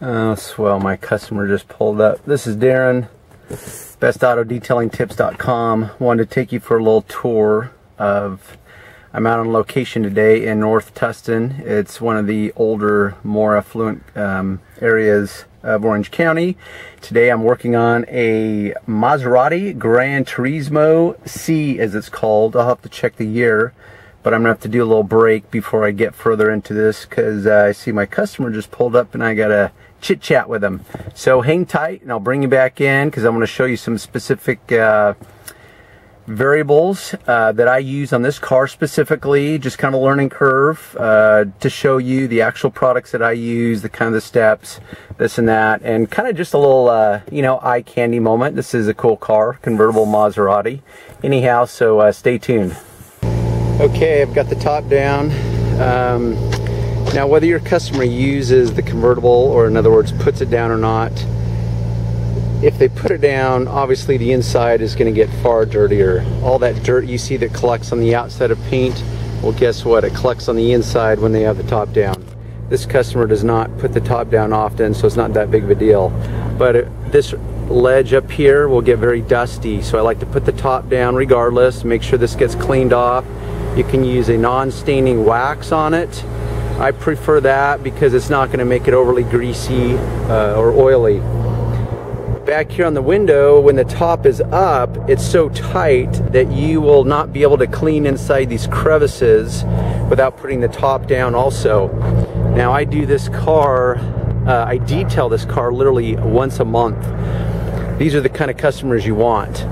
Oh, swell, my customer just pulled up. This is Darren, BestAutoDetailingTips.com. Wanted to take you for a little tour of, I'm out on location today in North Tustin. It's one of the older, more affluent areas of Orange County. Today I'm working on a Maserati Granturismo C, as it's called. I'll have to check the year, but I'm gonna have to do a little break before I get further into this because I see my customer just pulled up and I gotta chit chat with him. So hang tight and I'll bring you back in because I'm going to show you some specific variables that I use on this car specifically, just kind of a learning curve to show you the actual products that I use, the kind of the steps, this and that, and kind of just a little you know, eye candy moment. This is a cool car, convertible Maserati. Anyhow, so stay tuned. Okay, I've got the top down. Now, whether your customer uses the convertible, or in other words, puts it down or not, if they put it down, obviously the inside is going to get far dirtier. All that dirt you see that collects on the outside of paint, well, guess what? It collects on the inside when they have the top down. This customer does not put the top down often, so it's not that big of a deal. But this ledge up here will get very dusty, so I like to put the top down regardless, make sure this gets cleaned off. You can use a non-staining wax on it. I prefer that because it's not going to make it overly greasy or oily. Back here on the window, when the top is up, it's so tight that you will not be able to clean inside these crevices without putting the top down also. Now, I do this car, I detail this car literally once a month. These are the kind of customers you want.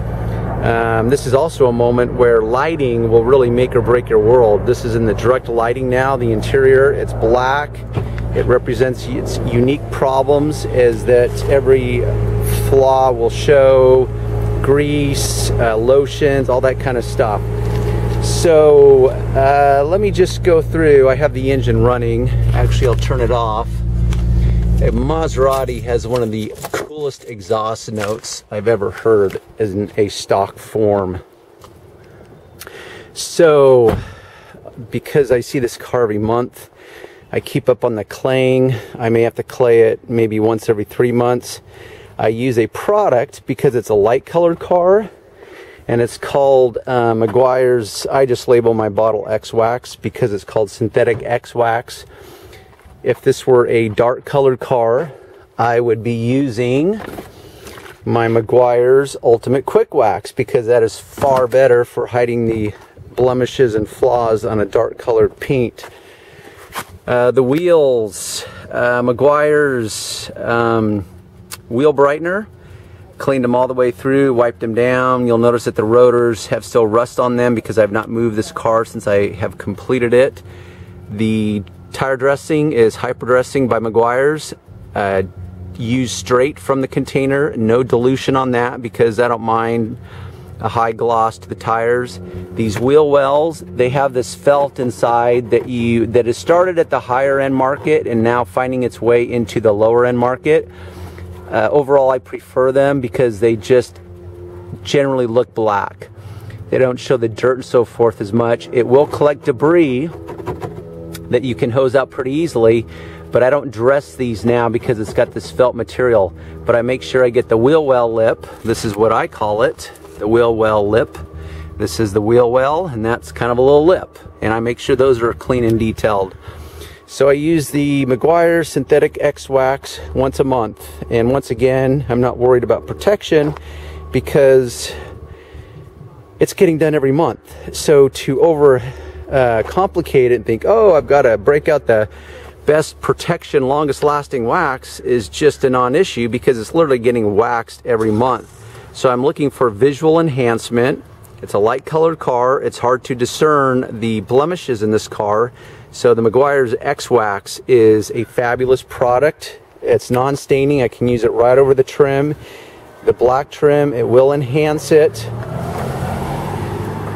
This is also a moment where lighting will really make or break your world. This is in the direct lighting now. The interior, it's black. It represents its unique problems, is that every flaw will show, grease, lotions, all that kind of stuff. So let me just go through. I have the engine running. Actually, I'll turn it off. A Maserati has one of the coolest exhaust notes I've ever heard in a stock form. So, because I see this car every month, I keep up on the claying. I may have to clay it maybe once every 3 months. I use a product because it's a light colored car, and it's called Meguiar's. I just label my bottle X Wax because it's called synthetic X Wax. If this were a dark colored car, I would be using my Meguiar's Ultimate Quick Wax because that is far better for hiding the blemishes and flaws on a dark colored paint. The wheels, Meguiar's wheel brightener, cleaned them all the way through, wiped them down. You'll notice that the rotors have still rust on them because I've not moved this car since I have completed it. The tire dressing is Hyper Dressing by Meguiar's. Used straight from the container, no dilution on that because I don't mind a high gloss to the tires. These wheel wells, they have this felt inside that is started at the higher end market and now finding its way into the lower end market. Overall, I prefer them because they just generally look black. They don't show the dirt and so forth as much. It will collect debris that you can hose out pretty easily, but I don't dress these now because it's got this felt material. But I make sure I get the wheel well lip. This is what I call it, the wheel well lip. This is the wheel well, and that's kind of a little lip. And I make sure those are clean and detailed. So I use the Meguiar Synthetic X Wax once a month. And once again, I'm not worried about protection because it's getting done every month. So to complicate it and think, oh, I've got to break out the best protection, longest lasting wax is just a non-issue because it's literally getting waxed every month. So I'm looking for visual enhancement. It's a light colored car. It's hard to discern the blemishes in this car. So the Meguiar's X Wax is a fabulous product. It's non-staining. I can use it right over the trim. The black trim, it will enhance it.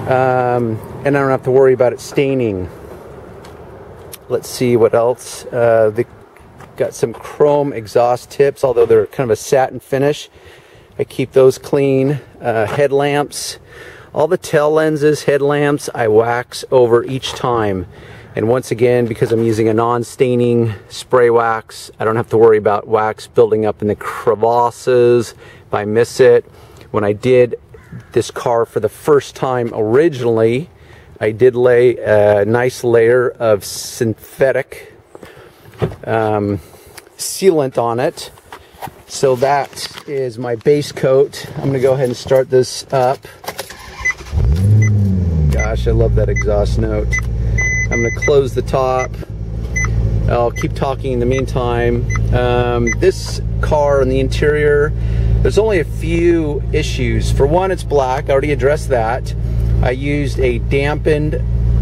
And I don't have to worry about it staining. Let's see what else. They got some chrome exhaust tips, although they're kind of a satin finish. I keep those clean. Headlamps, All the tail lenses, headlamps, I wax over each time. And once again, because I'm using a non-staining spray wax, I don't have to worry about wax building up in the crevasses if I miss it. When I did this car for the first time originally, I did lay a nice layer of synthetic sealant on it. So that is my base coat. I'm going to go ahead and start this up. Gosh, I love that exhaust note. I'm going to close the top. I'll keep talking in the meantime. This car in the interior, there's only a few issues. For one, it's black. I already addressed that. I used a dampened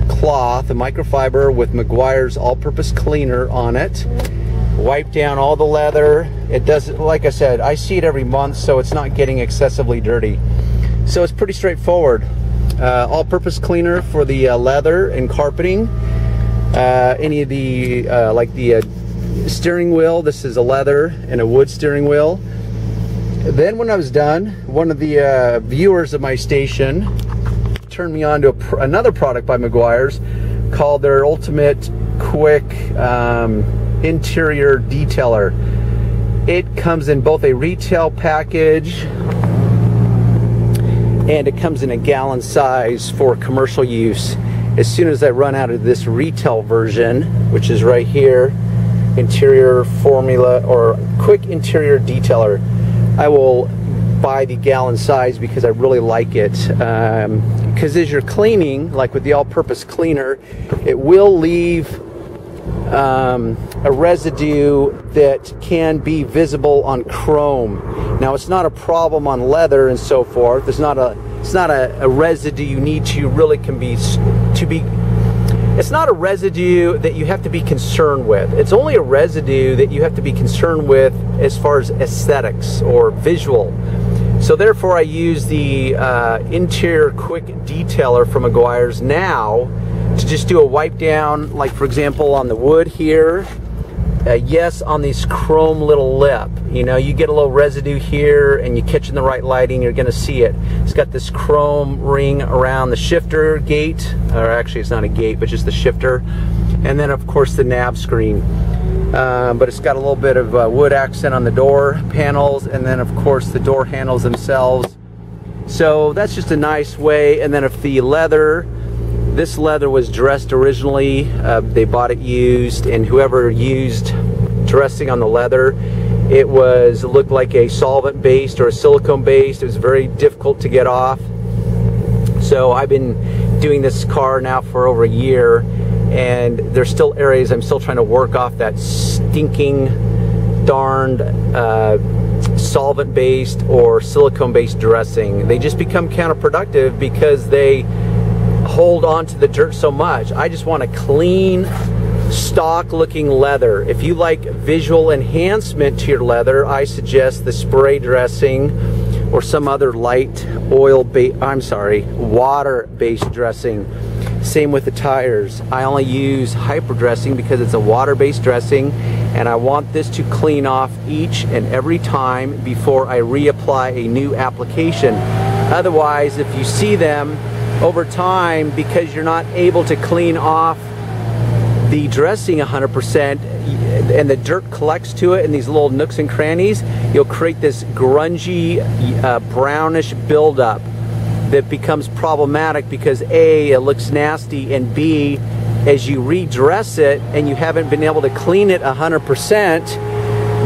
cloth, a microfiber with Meguiar's all-purpose cleaner on it. Wiped down all the leather. It does, like I said, I see it every month, so it's not getting excessively dirty. So it's pretty straightforward. All-purpose cleaner for the leather and carpeting. Any of the like the steering wheel, this is a leather and a wood steering wheel. Then when I was done, one of the viewers of my station turned me on to another product by Meguiar's called their Ultimate Quick Interior Detailer. It comes in both a retail package and it comes in a gallon size for commercial use. As soon as I run out of this retail version, which is right here, interior formula or quick interior detailer, I will buy the gallon size because I really like it. Because as you're cleaning, like with the all-purpose cleaner, it will leave a residue that can be visible on chrome. Now, it's not a problem on leather and so forth. It's not a residue you need to really it's not a residue that you have to be concerned with. It's only a residue that you have to be concerned with as far as aesthetics or visual. So therefore, I use the interior quick detailer from Meguiar's now to just do a wipe down, like for example on the wood here. Yes, on this chrome little lip, you know, you get a little residue here and you catch in the right lighting, you're going to see it. It's got this chrome ring around the shifter gate, or actually it's not a gate, but just the shifter. And then of course the nav screen. But it's got a little bit of wood accent on the door panels, and then of course the door handles themselves. So that's just a nice way. And then if the leather, this leather was dressed originally, they bought it used, and whoever used dressing on the leather, it looked like a solvent based or a silicone based. It was very difficult to get off. So I've been doing this car now for over a year, and there's still areas I'm still trying to work off that stinking darned solvent based or silicone based dressing. They just become counterproductive because they hold on to the dirt so much. I just want a clean, stock looking leather. If you like visual enhancement to your leather, I suggest the spray dressing or some other light water-based dressing. Same with the tires. I only use hyper dressing because it's a water-based dressing, and I want this to clean off each and every time before I reapply a new application. Otherwise, if you see them over time, because you're not able to clean off the dressing 100% and the dirt collects to it in these little nooks and crannies, you'll create this grungy brownish buildup that becomes problematic because A, it looks nasty, and B, as you redress it and you haven't been able to clean it 100%,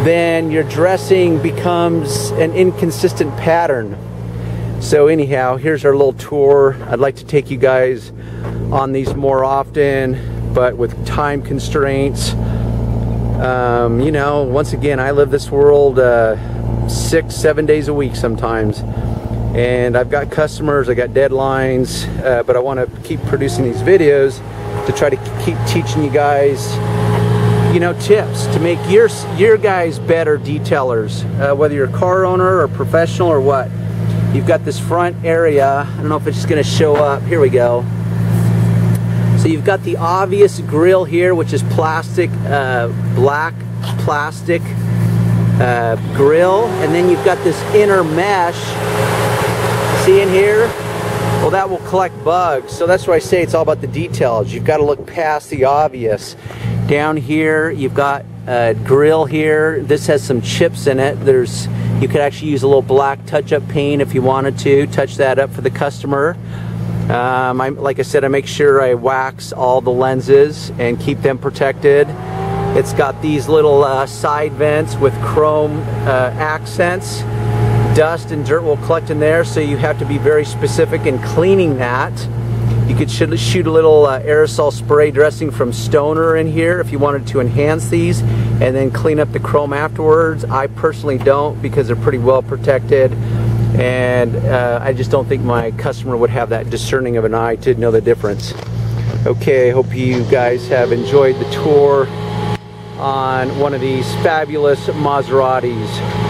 then your dressing becomes an inconsistent pattern. So anyhow, here's our little tour. I'd like to take you guys on these more often, but with time constraints. You know, once again, I live this world 6-7 days a week sometimes. And I've got customers, I got deadlines, but I want to keep producing these videos to try to keep teaching you guys, you know, tips to make your guys better detailers, whether you're a car owner or professional or what. You've got this front area. I don't know if it's just going to show up. Here we go. So you've got the obvious grille here, which is plastic, black plastic grille, and then you've got this inner mesh. See in here? well, that will collect bugs. So that's why I say it's all about the details. You've got to look past the obvious. Down here, you've got a grill here. This has some chips in it. You could actually use a little black touch-up paint if you wanted to. Touch that up for the customer. Like I said, I make sure I wax all the lenses and keep them protected. It's got these little side vents with chrome accents. Dust and dirt will collect in there, so you have to be very specific in cleaning that. You could shoot a little aerosol spray dressing from Stoner in here if you wanted to enhance these, and then clean up the chrome afterwards. I personally don't, because they're pretty well protected, and I just don't think my customer would have that discerning of an eye to know the difference. Okay, I hope you guys have enjoyed the tour on one of these fabulous Maseratis.